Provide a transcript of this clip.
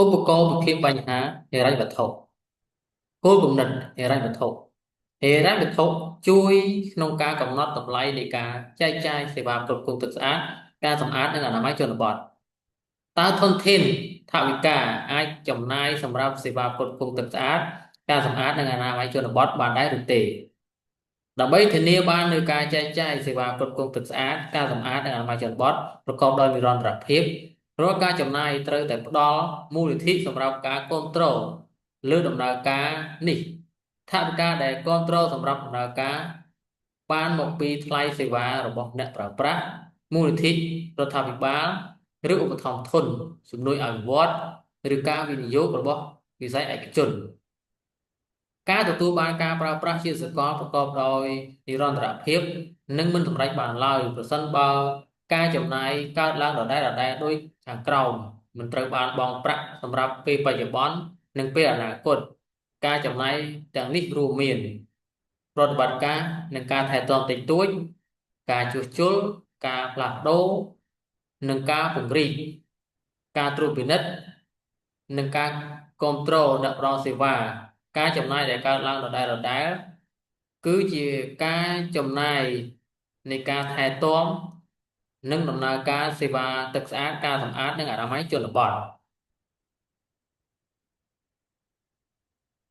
ឧបករណ៍វិភាគបញ្ហាហិរញ្ញវត្ថុគោលគំនិតហិរញ្ញវត្ថុហិរញ្ញវត្ថុជួយក្នុងការកំណត់តម្លៃនៃការចែកចាយសេវាគ្រប់គ្រងទឹកស្អាតការសម្អាតនិងអនាម័យជនបទតើធនធានថវិកាអាចចំណាយសម្រាប់សេវាគ្រប់គ្រងទឹកស្អាតការសម្អាតនិងអនាម័យជនបទបានដែរឬទេដើម្បីធានាបាននូវការចែកចាយសេវាគ្រប់គ្រងទឹកស្អាតការសម្អាតនិងអនាម័យជនបទប្រកបដោយនិរន្តរភាពរាល់ការចំណាយត្រូវតែផ្ដល់មូលនិធិសម្រាប់ការគ្រប់គ្រងលើដំណើរការនេះថវិកាដែលគ្រប់គ្រងសម្រាប់ដំណើរការបានមកពីថ្លៃសេវារបស់អ្នកប្រើប្រាស់មូលនិធិរដ្ឋាភិបាលឬឧបត្ថម្ភធនជំនួយអភិវឌ្ឍឬការវិនិយោគរបស់វិស័យឯកជន ការទទួលបានការប្រើប្រាស់ជាសកលប្រកបដោយនិរន្តរភាពនឹងមិនសម្រេចបានឡើយប្រសិនបើការចំណាយកើតឡើងដដែលៗដោយខាងក្រោមមិនត្រូវបានបង់ប្រាក់សម្រាប់ពេលបច្ចុប្បន្ននិងពេលអនាគតការចំណាយទាំងនេះរួមមានប្រតិបត្តិការនិងការថែទាំតិចតួចការជួសជុលការផ្លាស់ប្ដូរនិងការពង្រីកការត្រួតពិនិត្យនិងការគ្រប់គ្រងអ្នកផ្ដល់សេវាការចំណាយដែលកើតឡើងដដែលគឺជាការចំណាយនៃការថែទាំនិងដំណើរការសេវាទឹកស្អាតការសម្អាតនិងអនាម័យជនបទ